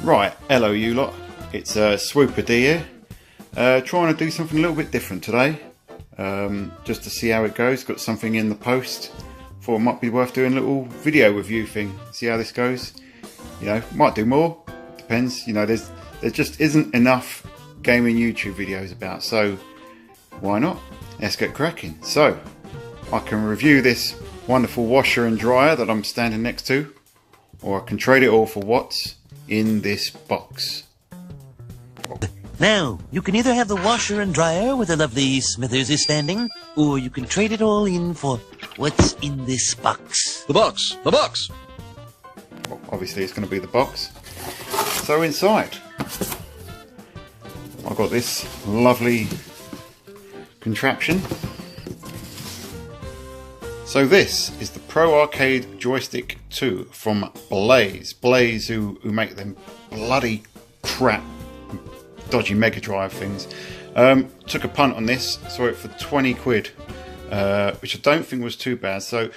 Right, hello you lot, it's Swooper D here, trying to do something a little bit different today, just to see how it goes. Got something in the post, thought it might be worth doing a little video review thing, see how this goes. You know, might do more, depends, you know, there just isn't enough gaming YouTube videos about, so why not? Let's get cracking. So, I can review this wonderful washer and dryer that I'm standing next to, or I can trade it all for what's in this box. Now, you can either have the washer and dryer where the lovely Smithers is standing, or you can trade it all in for what's in this box. The box! The box! Well, obviously it's going to be the box. So inside, I've got this lovely contraption. So this is the Pro Arcade Joystick 2 from Blaze. Blaze who make them bloody crap dodgy Mega Drive things. Took a punt on this, saw it for 20 quid, which I don't think was too bad. So,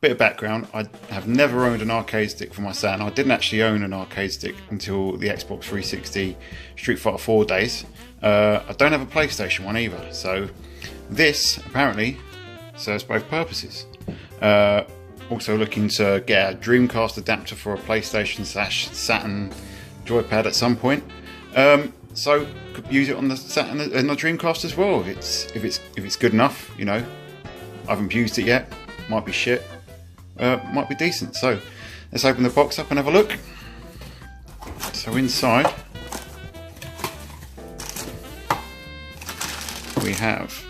bit of background, I have never owned an arcade stick for my Saturn. I didn't actually own an arcade stick until the Xbox 360 Street Fighter 4 days. I don't have a PlayStation one either, so this apparently serves both purposes. Also looking to get a Dreamcast adapter for a PlayStation / Saturn joypad at some point. So could use it on the Saturn and the Dreamcast as well. If it's good enough, you know. I haven't used it yet. Might be shit. Might be decent. So let's open the box up and have a look. So inside we have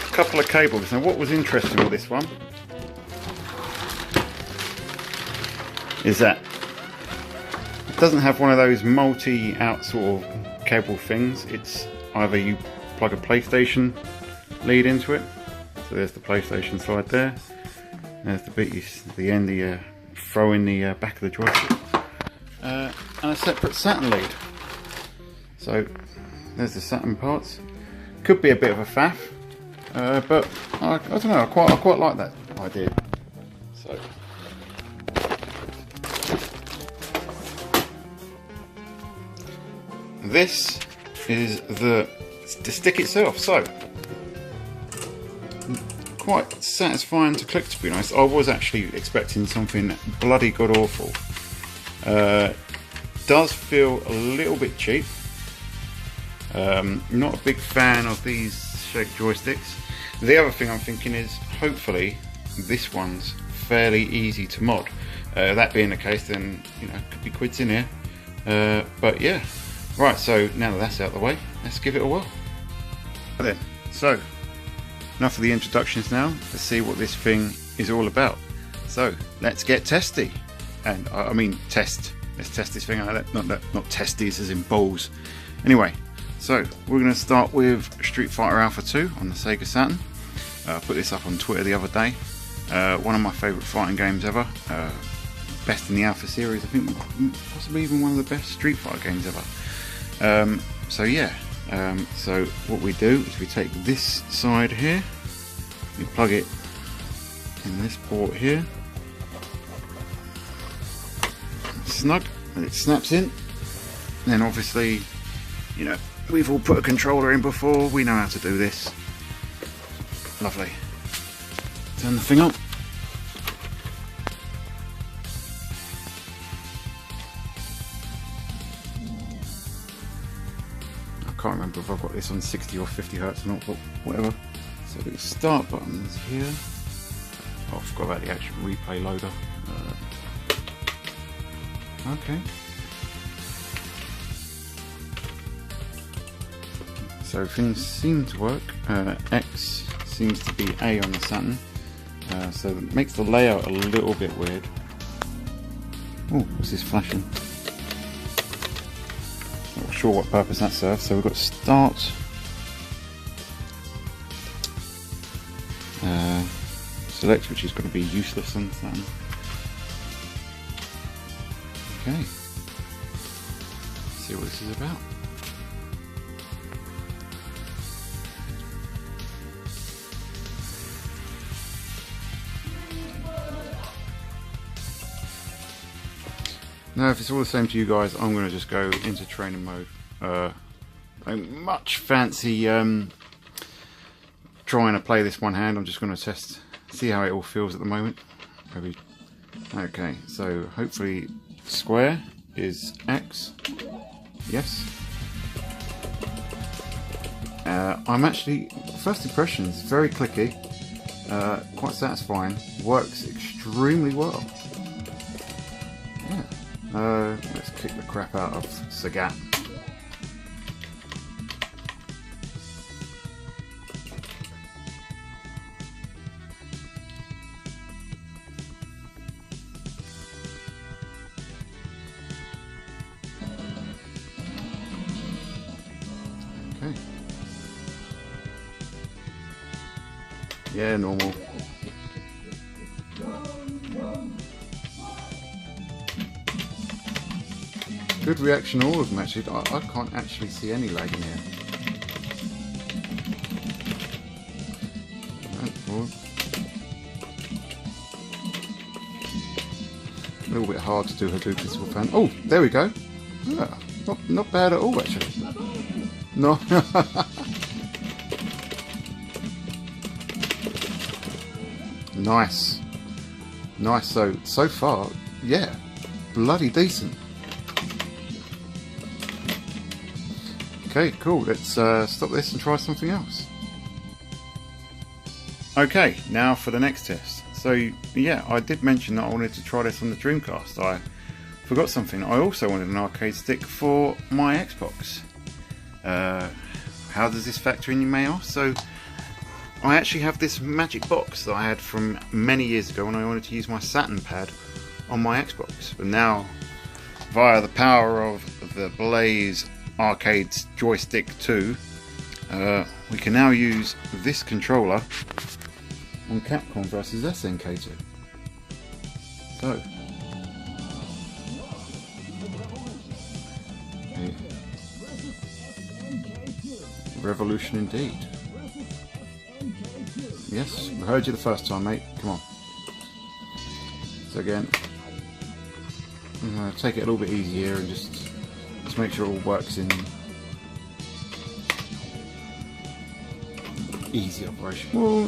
a couple of cables. Now what was interesting with this one is that it doesn't have one of those multi-out sort of cable things. It's either you plug a PlayStation lead into it, so there's the PlayStation slide there, there's the bit the end you throw in the back of the joystick, and a separate Saturn lead. So there's the Saturn parts. Could be a bit of a faff, but I don't know, I quite like that idea. So this is the stick itself. So quite satisfying to click, to be honest. I was actually expecting something bloody god awful. Does feel a little bit cheap. Not a big fan of these shaped joysticks. The other thing I'm thinking is hopefully this one's fairly easy to mod. That being the case, then you know, could be quids in here. But yeah, right. So now that that's out of the way, let's give it a whirl. Then, so enough of the introductions now. Let's see what this thing is all about. So let's get testy, and I mean test. Let's test this thing out. Not testes as in balls. Anyway. So, we're going to start with Street Fighter Alpha 2 on the Sega Saturn. I put this up on Twitter the other day. One of my favourite fighting games ever. Best in the Alpha series, I think possibly even one of the best Street Fighter games ever. So yeah, so what we do is we take this side here, we plug it in this port here, snug, and it snaps in. And then obviously, you know, we've all put a controller in before, we know how to do this. Lovely. Turn the thing on. I can't remember if I've got this on 60 or 50 hertz or not, but whatever. So the start button is here. Oh, I forgot about the actual replay loader. Okay. So things seem to work. X seems to be A on the Saturn, so it makes the layout a little bit weird. Oh, what's this flashing? Not sure what purpose that serves. So we've got start, select, which is going to be useless on the Saturn. Okay, let's see what this is about. Now, if it's all the same to you guys, I'm going to just go into training mode. I don't much fancy trying to play this one hand. I'm just going to test, see how it all feels at the moment. Maybe. Okay, so hopefully square is X. Yes. I'm actually, first impressions, very clicky, quite satisfying, works extremely well. Yeah. Let's kick the crap out of Sagat. Okay. Yeah, normal. Good reaction, all of them actually. I can't actually see any lag in here. A little bit hard to do Hadouken with fan. Oh, there we go. Yeah, not bad at all actually. No. Nice. Nice. So far, yeah, bloody decent. Okay, cool. Let's stop this and try something else. Okay, now for the next test. So yeah, I did mention that I wanted to try this on the Dreamcast. I forgot something. I also wanted an arcade stick for my Xbox. How does this factor in, you may ask? So I actually have this magic box that I had from many years ago when I wanted to use my Saturn pad on my Xbox. But now, via the power of the Blaze Arcade Joystick 2, we can now use this controller on Capcom vs SNK2. So, yeah. Revolution indeed. Yes, we heard you the first time, mate. Come on. So again, I'm going to take it a little bit easy here and just make sure it all works in easy operation. Well,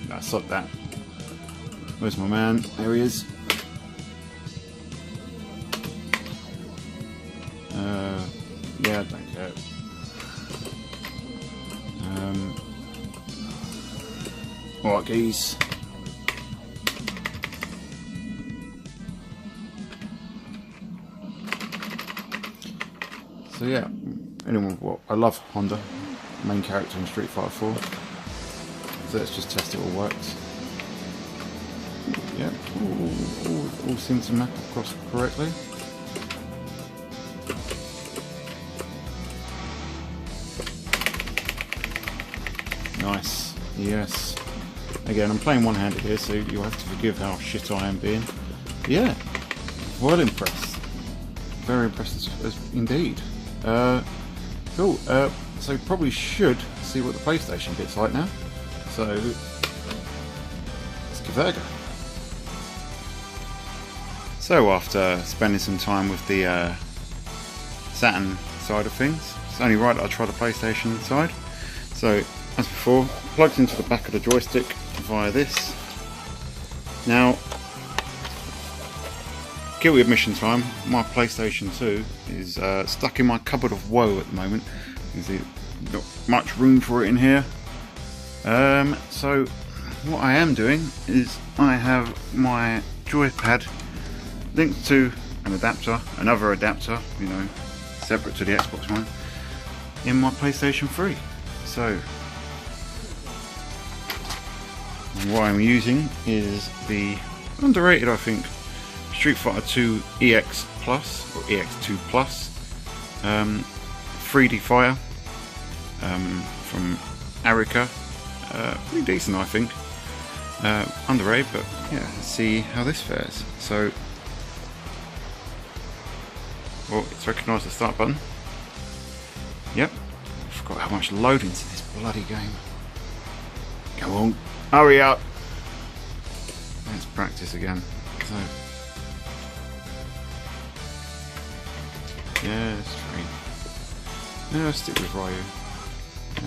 nah, sod that. Where's my man? There he is. Yeah, I don't care. Alright, geez. So yeah, anyone, well, I love Honda, main character in Street Fighter 4. So let's just test it all works. Yeah, all seems to map across correctly. Nice, yes. Again, I'm playing one-handed here, so you'll have to forgive how shit I am being. Yeah, well impressed. Very impressed indeed. Cool. So probably should see what the PlayStation bit's like now. So let's give that a go. So after spending some time with the Saturn side of things, it's only right that I try the PlayStation side. So as before, plugged into the back of the joystick via this. Now, guilty admission time, my PlayStation 2 is stuck in my cupboard of woe at the moment. There's not much room for it in here. So what I am doing is I have my joypad linked to an adapter, another adapter, you know, separate to the Xbox One, in my PlayStation 3. So what I'm using is the underrated, I think, Street Fighter 2 EX Plus or EX2 Plus 3D Fire from Arica. Pretty decent, I think. Underrated, but yeah, let's see how this fares. So, well, it's recognised the start button. Yep. I forgot how much loading's in this bloody game. Come on, hurry up. Let's practice again. So, Yeah, that's great. No, I'll stick with Ryu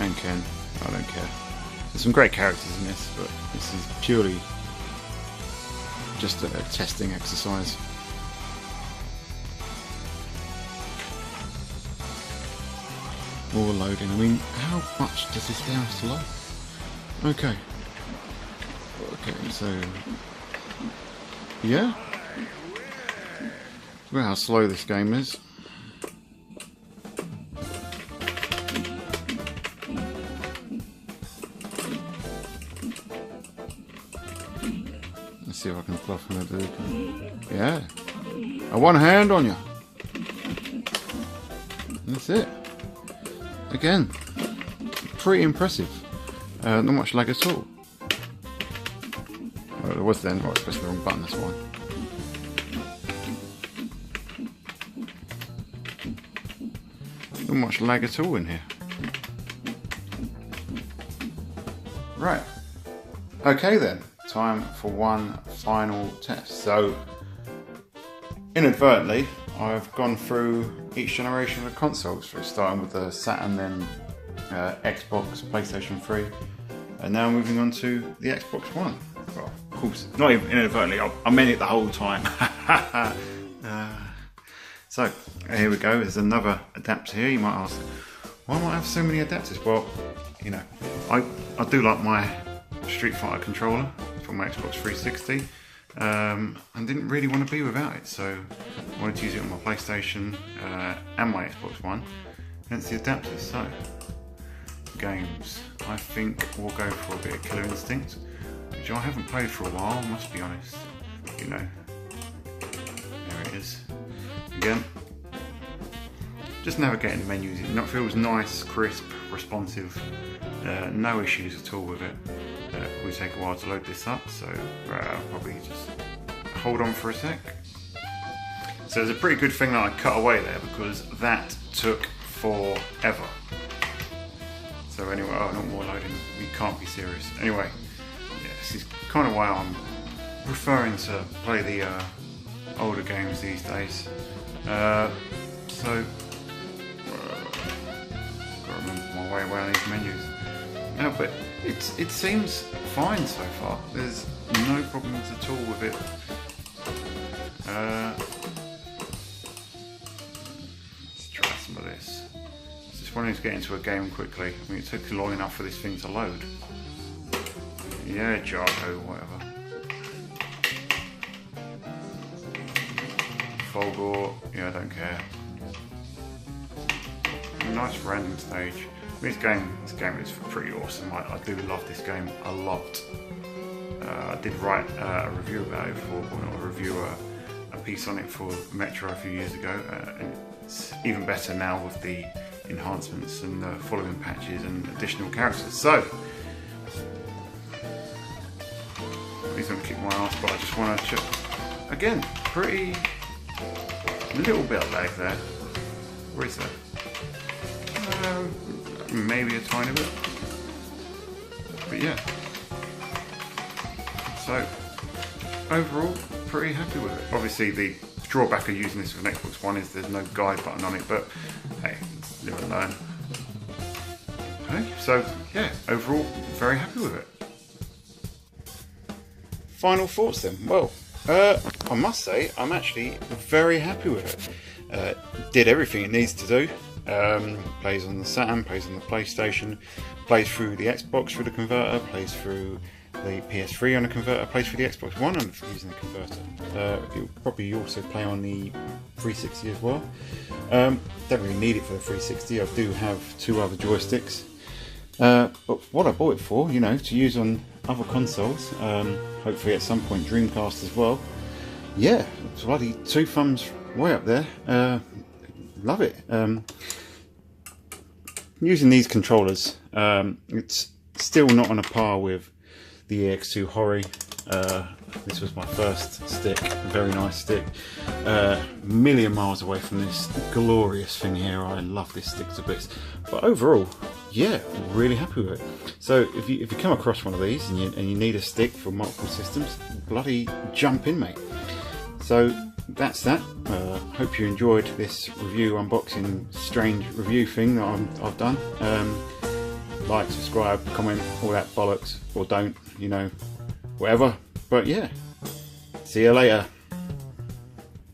and Ken. I don't care. There's some great characters in this, but this is purely just a testing exercise. All loading. I mean, how much does this game have to load? Okay. Okay, so yeah. Look at how slow this game is. Let's see if I can bluff him a dude. Yeah. A one hand on you. That's it. Again, pretty impressive. Not much lag at all. Well, there was then. Oh, I pressed the wrong button, that's why. Not much lag at all in here. Right. Okay then. Time for one final test. So, inadvertently, I've gone through each generation of the consoles, starting with the Saturn, then Xbox, PlayStation 3, and now moving on to the Xbox One. Well, of course, not even inadvertently, I meant it the whole time. So, here we go, there's another adapter here. You might ask, why might I have so many adapters? Well, you know, I do like my Street Fighter controller from my Xbox 360. And didn't really want to be without it, so I wanted to use it on my PlayStation and my Xbox One, hence the adapters. So, games, I think we'll go for a bit of Killer Instinct, which I haven't played for a while, I must be honest. You know, there it is. Again, just navigating the menus, it feels nice, crisp, responsive, no issues at all with it. It will take a while to load this up, so I'll probably just hold on for a sec. So it's a pretty good thing that I cut away there, because that took forever. So anyway, oh, not more loading, we can't be serious. Anyway, yeah, this is kind of why I'm preferring to play the older games these days. Gotta remember my way around these menus. No, but it seems fine so far. There's no problems at all with it. Let's try some of this. I just wanted to get into a game quickly. I mean, it took long enough for this thing to load. Yeah, Jargo, whatever. Fulgor, yeah, I don't care. A nice random stage. This game is pretty awesome. I do love this game a lot. I did write a review about it a piece on it for Metro a few years ago, and it's even better now with the enhancements and the following patches and additional characters. So, he's going to kick my ass, but I just want to check. Again, pretty little bit of lag there. Where is that? Maybe a tiny bit, but yeah. So overall, pretty happy with it. Obviously, the drawback of using this with an Xbox One is there's no guide button on it, but hey, live and learn. Okay, so yeah, overall, very happy with it. Final thoughts then. Well, I must say, I'm actually very happy with it. Did everything it needs to do. Plays on the Saturn, plays on the PlayStation, plays through the Xbox through the converter, plays through the PS3 on the converter, plays through the Xbox One and using the converter. You'll probably also play on the 360 as well. Don't really need it for the 360. I do have two other joysticks. But what I bought it for, you know, to use on other consoles, hopefully at some point Dreamcast as well. Yeah, bloody two thumbs way up there. Love it. Using these controllers, it's still not on a par with the EX2 Hori. This was my first stick, very nice stick. Million miles away from this glorious thing here. I love this stick to bits. But overall, yeah, really happy with it. So if you come across one of these and you need a stick for multiple systems, bloody jump in, mate. So that's that. Hope you enjoyed this review, unboxing, strange review thing that I've done. Like, subscribe, comment, all that bollocks, or don't, you know, whatever. But yeah, see you later.